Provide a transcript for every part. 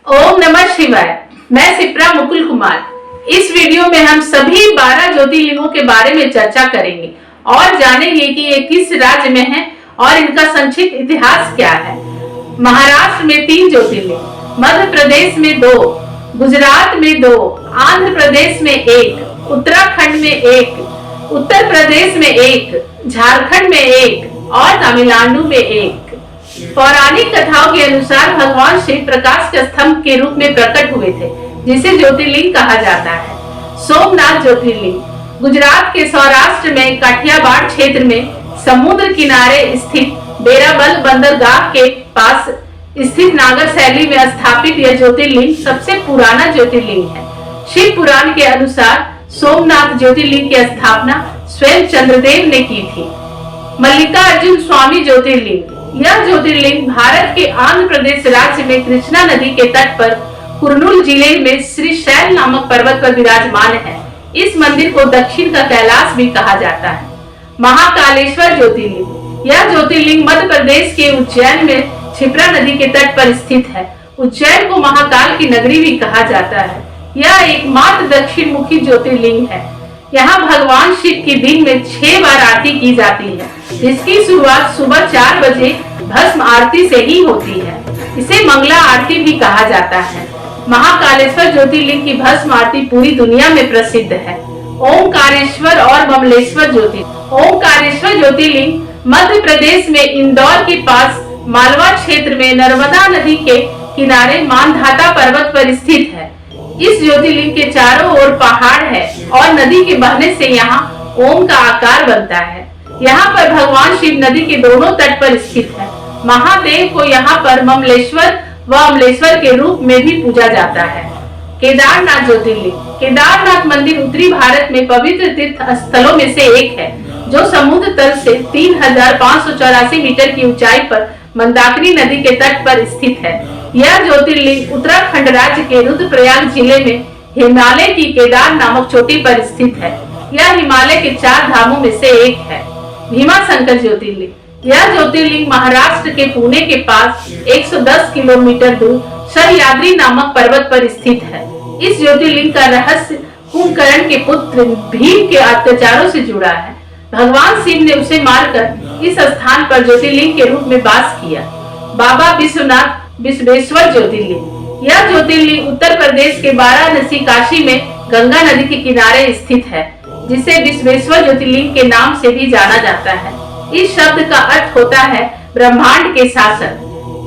ओम नमः शिवाय। मैं सिप्रा मुकुल कुमार। इस वीडियो में हम सभी 12 ज्योतिर्लिंगों के बारे में चर्चा करेंगे और जानेंगे कि ये किस राज्य में है और इनका संक्षिप्त इतिहास क्या है। महाराष्ट्र में 3 ज्योतिर्लिंग, मध्य प्रदेश में 2, गुजरात में 2, आंध्र प्रदेश में 1, उत्तराखंड में 1, उत्तर प्रदेश में 1, झारखंड में 1 और तमिलनाडु में 1। पौराणिक कथाओं के अनुसार भगवान शिव प्रकाश के स्तंभ के रूप में प्रकट हुए थे, जिसे ज्योतिर्लिंग कहा जाता है। सोमनाथ ज्योतिर्लिंग गुजरात के सौराष्ट्र में काठियावाड़ क्षेत्र में समुद्र किनारे स्थित बेराबल बंदरगाह के पास स्थित नागर शैली में स्थापित यह ज्योतिर्लिंग सबसे पुराना ज्योतिर्लिंग है। शिव पुराण के अनुसार सोमनाथ ज्योतिर्लिंग की स्थापना स्वयं चंद्रदेव ने की थी। मल्लिकार्जुन स्वामी ज्योतिर्लिंग यह ज्योतिर्लिंग भारत के आंध्र प्रदेश राज्य में कृष्णा नदी के तट पर कुर्नूल जिले में श्री शैल नामक पर्वत पर विराजमान है। इस मंदिर को दक्षिण का कैलाश भी कहा जाता है। महाकालेश्वर ज्योतिर्लिंग यह ज्योतिर्लिंग मध्य प्रदेश के उज्जैन में क्षिप्रा नदी के तट पर स्थित है। उज्जैन को महाकाल की नगरी भी कहा जाता है। यह एकमात्र दक्षिण मुखी ज्योतिर्लिंग है। यहाँ भगवान शिव की दिन में 6 बार आरती की जाती है, जिसकी शुरुआत सुबह 4 बजे भस्म आरती से ही होती है। इसे मंगला आरती भी कहा जाता है। महाकालेश्वर ज्योतिर्लिंग की भस्म आरती पूरी दुनिया में प्रसिद्ध है। ओंकारेश्वर और बमलेश्वर ज्योतिर्लिंग ओंकारेश्वर ज्योतिर्लिंग मध्य प्रदेश में इंदौर के पास मालवा क्षेत्र में नर्मदा नदी के किनारे मानधाता पर्वत पर स्थित है। इस ज्योतिर्लिंग के चारों ओर पहाड़ है और नदी के बहने से यहाँ ओम का आकार बनता है। यहाँ पर भगवान शिव नदी के दोनों तट पर स्थित है। महादेव को यहाँ पर ममलेश्वर व अमलेश्वर के रूप में भी पूजा जाता है। केदारनाथ ज्योतिर्लिंग केदारनाथ मंदिर उत्तरी भारत में पवित्र तीर्थ स्थलों में से एक है, जो समुद्र तल से 3584 मीटर की ऊंचाई पर मंदाकिनी नदी के तट पर स्थित है। यह ज्योतिर्लिंग उत्तराखंड राज्य के रुद्रप्रयाग जिले में हिमालय की केदार नामक चोटी पर स्थित है। यह हिमालय के 4 धामों में से एक है। भीमाशंकर ज्योतिर्लिंग यह ज्योतिर्लिंग महाराष्ट्र के पुणे के पास 110 किलोमीटर दूर सह्याद्री नामक पर्वत पर स्थित है। इस ज्योतिर्लिंग का रहस्य कुंभकर्ण के पुत्र भीम के अत्याचारों से जुड़ा है। भगवान शिव ने उसे मारकर इस स्थान पर ज्योतिर्लिंग के रूप में वास किया। बाबा विश्वनाथ विश्वेश्वर ज्योतिर्लिंग यह ज्योतिर्लिंग उत्तर प्रदेश के वाराणसी काशी में गंगा नदी के किनारे स्थित है, जिसे विश्वेश्वर ज्योतिर्लिंग के नाम से भी जाना जाता है। इस शब्द का अर्थ होता है ब्रह्मांड के शासक।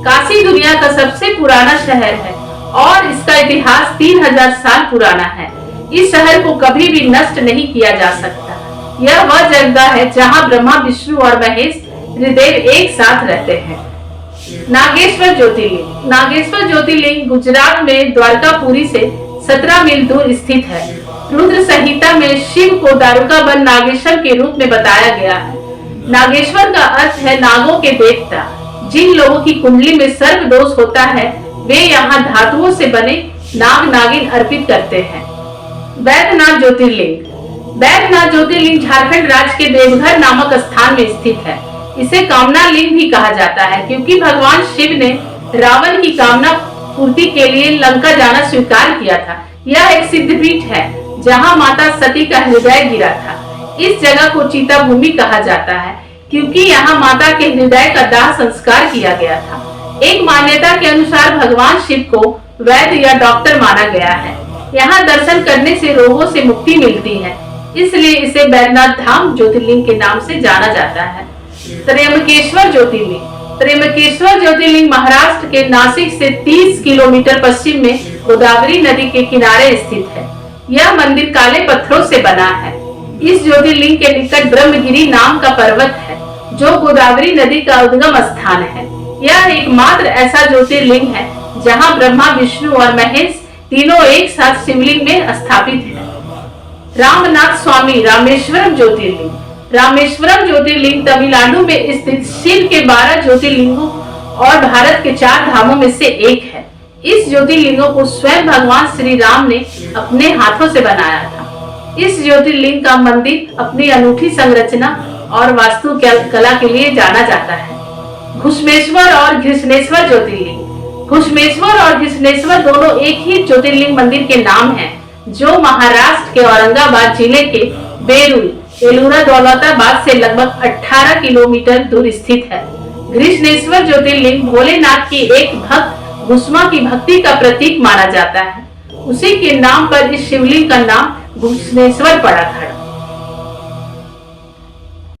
काशी दुनिया का सबसे पुराना शहर है और इसका इतिहास 3000 साल पुराना है। इस शहर को कभी भी नष्ट नहीं किया जा सकता। यह वह जगह है जहाँ ब्रह्मा, विष्णु और महेश त्रिदेव एक साथ रहते हैं। नागेश्वर ज्योतिर्लिंग गुजरात में द्वारकापुरी से 17 मील दूर स्थित है। रुद्र संहिता में शिव को दारुकाबंद नागेश्वर के रूप में बताया गया है। नागेश्वर का अर्थ है नागों के देवता। जिन लोगों की कुंडली में सर्प दोष होता है, वे यहाँ धातुओं से बने नाग नागिन अर्पित करते हैं। बैद्यनाथ ज्योतिर्लिंग झारखंड राज्य के देवघर नामक स्थान में स्थित है। इसे कामना लिंग भी कहा जाता है, क्योंकि भगवान शिव ने रावण की कामना पूर्ति के लिए लंका जाना स्वीकार किया था। यह एक सिद्धपीठ है जहां माता सती का हृदय गिरा था। इस जगह को चीता भूमि कहा जाता है, क्योंकि यहाँ माता के हृदय का दाह संस्कार किया गया था। एक मान्यता के अनुसार भगवान शिव को वैद्य या डॉक्टर माना गया है। यहाँ दर्शन करने से रोगों से मुक्ति मिलती है, इसलिए इसे बैद्यनाथ धाम ज्योतिर्लिंग के नाम से जाना जाता है। त्र्यंबकेश्वर ज्योतिर्लिंग महाराष्ट्र के नासिक से 30 किलोमीटर पश्चिम में गोदावरी नदी के किनारे स्थित है। यह मंदिर काले पत्थरों से बना है। इस ज्योतिर्लिंग के निकट ब्रह्मगिरी नाम का पर्वत है, जो गोदावरी नदी का उद्गम स्थान है। यह एकमात्र ऐसा ज्योतिर्लिंग है जहां ब्रह्मा, विष्णु और महेश तीनों एक साथ शिवलिंग में स्थापित है। रामनाथ स्वामी रामेश्वरम ज्योतिर्लिंग तमिलनाडु में स्थित शिव के 12 ज्योतिर्लिंगों और भारत के 4 धामों में से एक है। इस ज्योतिर्लिंगों को स्वयं भगवान श्री राम ने अपने हाथों से बनाया था। इस ज्योतिर्लिंग का मंदिर अपनी अनूठी संरचना और वास्तु कला के लिए जाना जाता है। घुश्मेश्वर और घृष्णेश्वर ज्योतिर्लिंग घुश्मेश्वर और घृष्णेश्वर दोनों एक ही ज्योतिर्लिंग मंदिर के नाम हैं, जो महाराष्ट्र के औरंगाबाद जिले के बेरुल एलुरा दौलताबाद से लगभग 18 किलोमीटर दूर स्थित है। घृष्णेश्वर ज्योतिर्लिंग भोलेनाथ की एक भक्त घुष्मा की भक्ति का प्रतीक माना जाता है। उसी के नाम पर इस शिवलिंग का नाम घुश्मेश्वर पड़ा था।